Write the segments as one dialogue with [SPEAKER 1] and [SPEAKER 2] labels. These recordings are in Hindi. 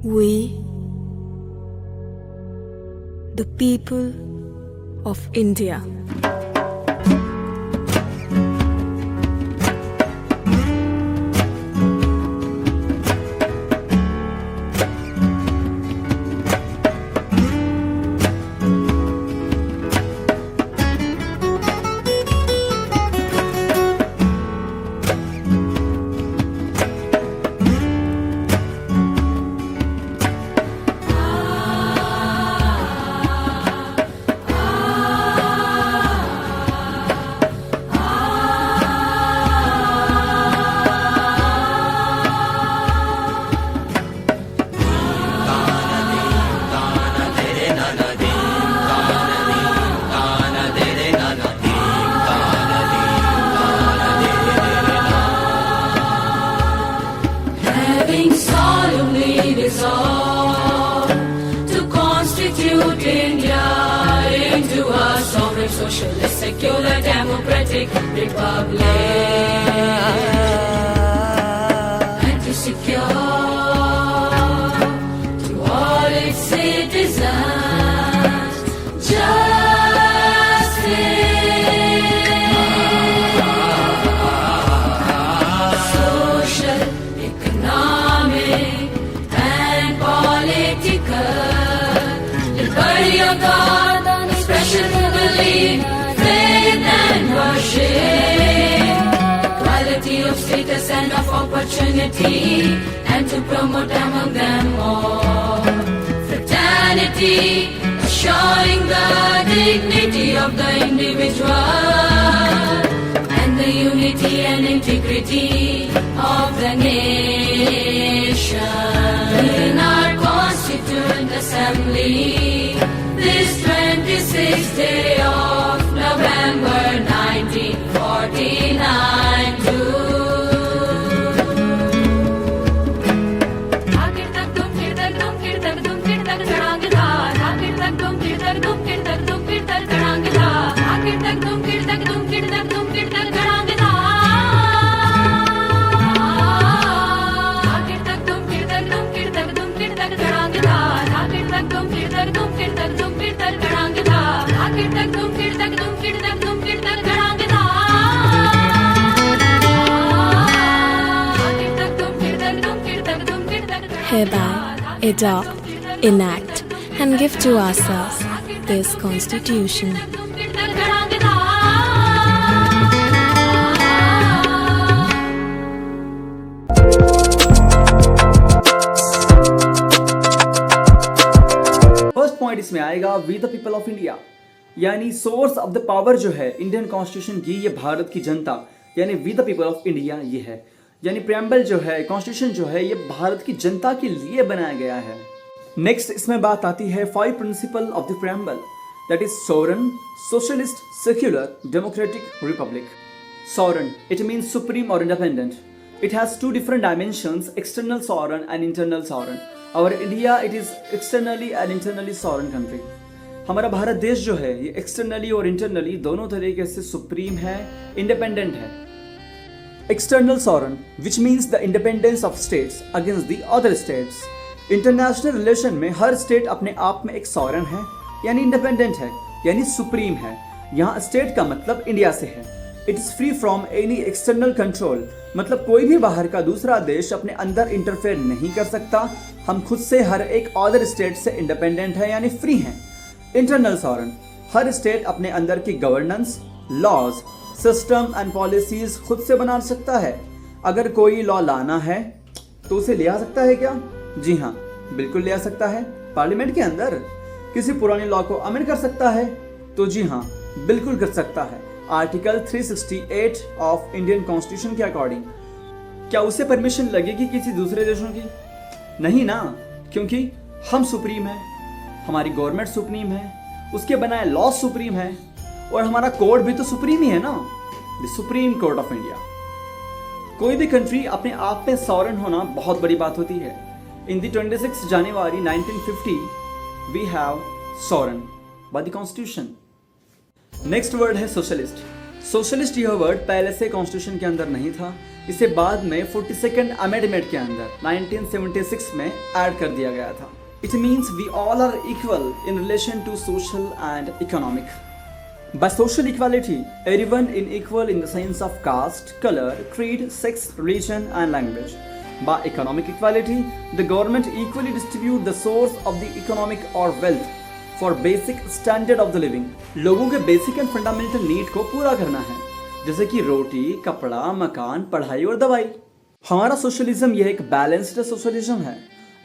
[SPEAKER 1] We, the people of India.
[SPEAKER 2] Socialist, secular, democratic republic. Anti-secure to all its citizens. Justice, social, economic, and political. Liberty of thought, expression of belief, faith and worship, equality of status and of opportunity, and to promote among them all fraternity, assuring the dignity of the individual and the unity and integrity of the nation. In our Constituent Assembly, this 26th day of November 1949
[SPEAKER 1] Hereby adopt, enact, and give to ourselves this Constitution.
[SPEAKER 3] First point इसमें आएगा we the people of India, यानी सोर्स ऑफ द पावर जो है इंडियन कॉन्स्टिट्यूशन की, ये भारत की जनता, यानी we the people of India ये है। यानी प्रेम्बल जो है, कॉन्स्टिट्यूशन जो है, ये भारत की जनता के लिए बनाया गया है। नेक्स्ट इसमें बात आती है 5 principle of the preamble, that is sovereign, socialist, secular, democratic, republic. Sovereign, it means supreme और independent. It has 2 different dimensions, external sovereign and internal sovereign. Our India, it is externally and internally sovereign country. हमारा भारत देश जो है ये एक्सटर्नली और इंटरनली दोनों तरीके से सुप्रीम है, इंडिपेंडेंट है। External sovereign, which means the independence of states against the other states. International relation में हर स्टेट अपने आप में एक सॉवरेन है, यानी इंडिपेंडेंट है, यानी सुप्रीम है। यहाँ स्टेट का मतलब इंडिया से है। It is free from any external control, मतलब कोई भी बाहर का दूसरा देश अपने अंदर इंटरफेयर नहीं कर सकता। हम खुद से हर एक अदर स्टेट से इंडिपेंडेंट है, यानी फ्री हैं। इंटरनल सॉवरेन, हर स्टेट अपने अंदर की governance, laws, system and policies खुद से बना सकता है। अगर कोई लॉ लाना है तो उसे ले आ सकता है क्या? जी हाँ, बिल्कुल ले आ सकता है। पार्लियामेंट के अंदर किसी पुराने लॉ को अमेंड कर सकता है तो जी हाँ, बिल्कुल कर सकता है। आर्टिकल 368 ऑफ इंडियन कॉन्स्टिट्यूशन के अकॉर्डिंग। क्या उसे परमिशन लगेगी किसी दूसरे देशों की? नहीं ना, क्योंकि हम सुप्रीम है, हमारी गवर्नमेंट सुप्रीम है, उसके बनाए लॉ सुप्रीम है, और हमारा कोड भी तो सुप्रीम ही है ना, the supreme court of India. कोई भी कंट्री अपने आप में सॉवरेन होना बहुत बड़ी बात होती है। In the 26 January 1950 we have sovereign by the constitution. Next word है सोशलिस्ट। सोशलिस्ट यह वर्ड पहले से कॉन्स्टिट्यूशन के अंदर नहीं था, इसे बाद में 42nd अमेंडमेंट के अंदर 1976 में ऐड कर दिया गया था। It means we all are equal in relation to social and economic. By social equality, everyone is equal in the sense of caste, color, creed, sex, religion and language. By economic equality, the government equally distribute the source of the economic or wealth for basic standard of the living. लोगों के basic and fundamental need को पूरा करना है, जैसे कि रोटी, कपड़ा, मकान, पढ़ाई और दवाई। हमारा सोशलिज्म यह एक बैलेंस्ड सोशलिज्म है।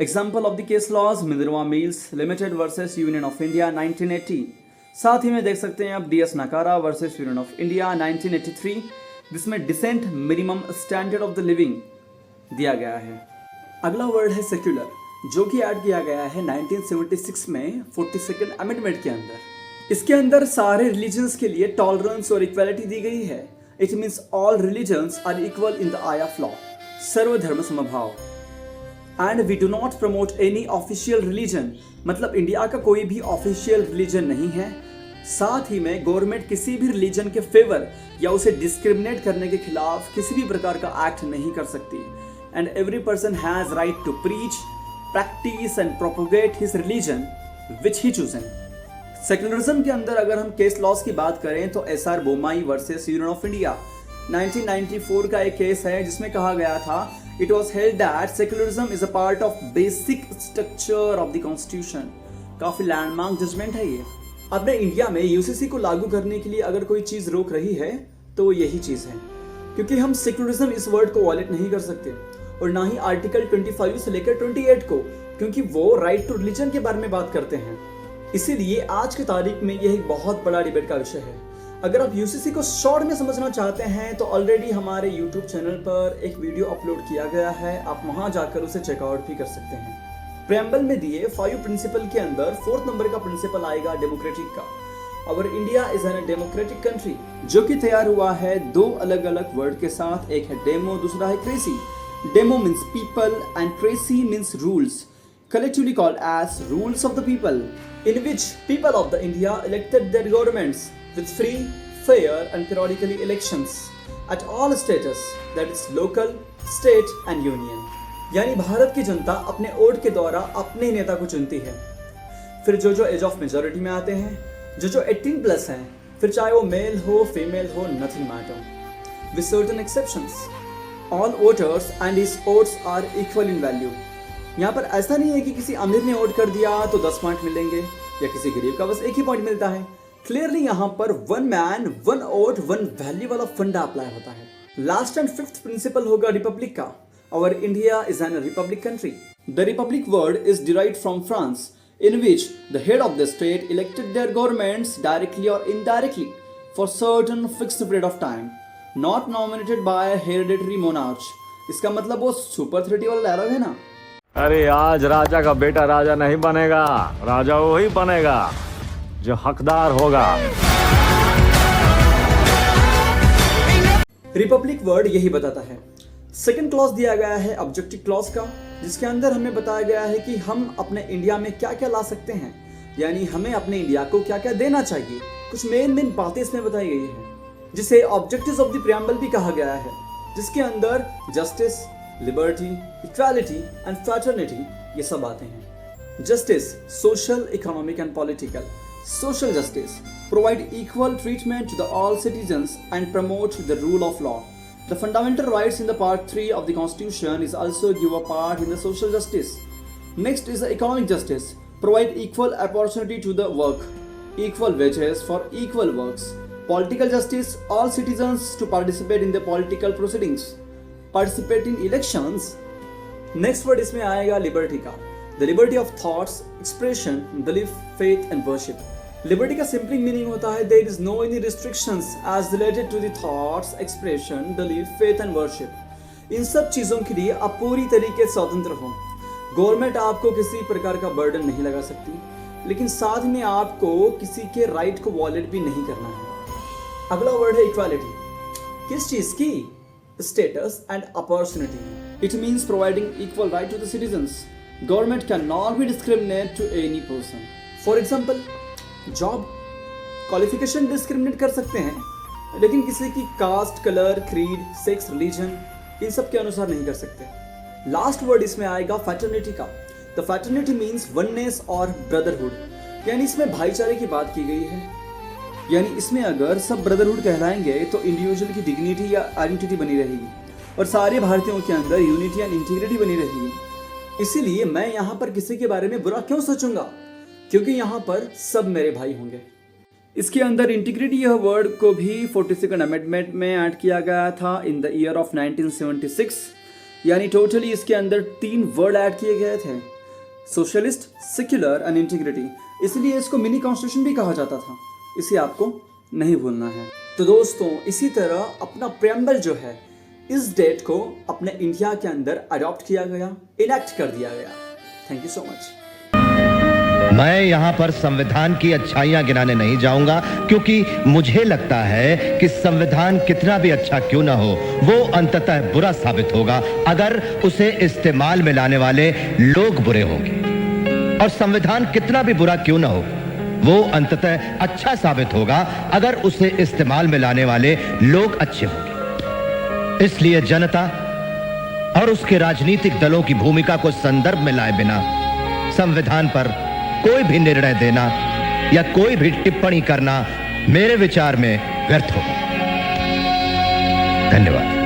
[SPEAKER 3] Example of the case laws Minerva Mills Limited versus Union of India 1980। साथ ही में देख सकते हैं आप DS नकारा वर्सेस यूनियन ऑफ इंडिया 1983, जिसमें decent minimum standard of the living दिया गया है। अगला वर्ड है सेक्युलर, जो कि ऐड किया गया है 1976 में 42nd अमेंडमेंट के अंदर। इसके अंदर सारे रिलीजन्स के लिए टॉलरेंस और इक्वालिटी दी गई है। It means all religions are equal in the eye of law, सर्वधर्म समभाव। And we do not promote any official religion, मतलब इंडिया का कोई भी ऑफिशियल रिलीजन नहीं है। साथ ही में गवर्नमेंट किसी भी रिलीजन के फेवर या उसे डिस्क्रिमिनेट करने के खिलाफ किसी भी प्रकार का एक्ट नहीं कर सकती। And every person has right to preach, practice and propogate his religion which he chosen. Secularism के अंदर अगर हम केस लॉस की बात करें तो SR Bommai versus Union of India 1994 का एक केस है, जिसमें कहा गया था it was held that secularism is a part of basic structure of the constitution. काफी लैंडमार्क जजमेंट है ये। अपने इंडिया में UCC को लागू करने के लिए अगर कोई चीज रोक रही है तो यही चीज है, क्योंकि हम सेक्युलरिज्म इस वर्ड को वॉलेट नहीं कर सकते, और ना ही आर्टिकल 25 से लेकर 28 को, क्योंकि वो राइट टू रिलीजन के बारे में बात करते हैं। इसीलिए आज की तारीख में यह एक बहुत बड़ा डिबेट का विषय है। अगर आप UCC को शॉर्ट में समझना चाहते हैं तो ऑलरेडी हमारे YouTube चैनल पर एक वीडियो अपलोड किया गया है, आप वहां जाकर उसे चेकआउट भी कर सकते हैं। प्रेम्बल में दिए 5 प्रिंसिपल के अंदर 4th नंबर का प्रिंसिपल आएगा डेमोक्रेटिक का। और India is an democratic country, जो कि तैयार हुआ है 2 अलग अलग वर्ड के साथ। एक है डेमो, दूसरा है cracy. Demo means people and cracy means rules, collectively called as rules of the people, in which people of the India elected their governments with free, fair and periodically elections at all status, that is local, state and union. यानी भारत की जनता अपने वोट के द्वारा अपने नेता को चुनती है। फिर जो एज ऑफ मेजोरिटी में आते हैं, जो 18+ हैं, फिर चाहे वो मेल हो फीमेल हो, nothing matter with certain exceptions. All voters and his votes are equal in value. यहाँ पर ऐसा नहीं है कि किसी अमीर ने वोट कर दिया तो 10 पॉइंट मिलेंगे, या किसी गरीब का बस 1 ही पॉइंट मिलता है। क्लियरली यहाँ पर 1 मैन 1 वोट 1 वैल्यू वाला फंडा अप्लाई होता है। लास्ट एंड 5th प्रिंसिपल होगा रिपब्लिक का। Our India is an republic country. The republic word is derived from France, in which the head of the state elected their governments directly or indirectly for certain fixed period of time, not nominated by a hereditary monarch. इसका मतलब वो सुपर 30 वाला डायलॉग है ना।
[SPEAKER 4] अरे आज राजा का बेटा राजा नहीं बनेगा, राजा वही बनेगा जो हकदार होगा।
[SPEAKER 3] रिपब्लिक वर्ड यही बताता है। सेकंड क्लॉज दिया गया है ऑब्जेक्टिव क्लॉज का, जिसके अंदर हमें बताया गया है कि हम अपने इंडिया में क्या क्या ला सकते हैं, यानी हमें अपने इंडिया को क्या क्या देना चाहिए। कुछ मेन बातें इसमें बताई गई है, जिसे ऑब्जेक्टिव्स ऑफ द प्रीएम्बल भी कहा गया है, जिसके अंदर justice, liberty, equality and fraternity ये सब आते हैं। Justice, social, economic and political. Social justice, provide equal treatment to the all citizens and promote the rule of law. The fundamental rights in the part 3 of the constitution is also give a part in the social justice. Next is the economic justice, provide equal opportunity to the work, equal wages for equal works. Political justice, all citizens to participate in the political proceedings, participate in elections. Next word इसमें आएगा liberty का, the liberty of thoughts, expression, belief, faith and worship. Liberty का सिंपली मीनिंग होता है there is no any restrictions as related to the thoughts, expression, belief, faith and worship. इन सब चीज़ों के लिए आप पूरी तरीके से स्वतंत्र हो। गवर्नमेंट आपको किसी प्रकार का बर्डन नहीं लगा सकती, लेकिन साथ में आपको किसी के राइट को वॉलेट भी नहीं करना है। अगला वर्ड है इक्वालिटी। किस चीज़ की? Status and opportunity. It means providing equal right to the citizens. Government can not be discriminate to any person. For example, job, qualification discriminate कर सकते हैं, लेकिन किसी की caste, colour, creed, sex, religion इन सब के अनुसार नहीं कर सकते। लास्ट वर्ड इसमें आएगा फैटर्निटी का। द फैटर्निटी मीन्स वननेस और ब्रदरहुड, यानी इसमें भाईचारे की बात की गई है। यानी इसमें अगर सब ब्रदरहुड कहलाएंगे तो इंडिविजुअल की डिग्निटी या आइडेंटिटी बनी रहेगी और सारे भारतीयों के अंदर यूनिटी एंड इंटीग्रिटी बनी रहेगी। इसीलिए मैं यहाँ पर किसी के बारे में बुरा क्यों सोचूंगा, क्योंकि यहाँ पर सब मेरे भाई होंगे। इसके अंदर इंटीग्रिटी यह वर्ड को भी 42nd अमेंडमेंट में ऐड किया गया था इन द ईयर ऑफ 1976। यानी टोटली इसके अंदर 3 वर्ड ऐड किए गए थे, सोशलिस्ट, सेक्युलर एंड इंटीग्रिटी। इसलिए इसको मिनी कॉन्स्टिट्यूशन भी कहा जाता था, इसे आपको नहीं भूलना है। तो दोस्तों, इसी तरह अपना प्रेम्बल जो है इस डेट को अपने इंडिया के अंदर अडॉप्ट किया गया, इनैक्ट कर दिया गया। Thank you so much.
[SPEAKER 5] मैं यहाँ पर संविधान की अच्छाइयां गिनाने नहीं जाऊंगा, क्योंकि मुझे लगता है कि संविधान कितना भी अच्छा क्यों ना हो, वो अंततः बुरा साबित होगा अगर उसे इस्तेमाल में लाने वाले लोग बुरे होंगे, और संविधान कितना भी बुरा क्यों ना हो, वो अंततः अच्छा साबित होगा अगर उसे इस्तेमाल में लाने वाले लोग अच्छे होंगे। इसलिए जनता और उसके राजनीतिक दलों की भूमिका को संदर्भ में लाए बिना संविधान पर कोई भी निर्णय देना या कोई भी टिप्पणी करना मेरे विचार में व्यर्थ होगा। धन्यवाद।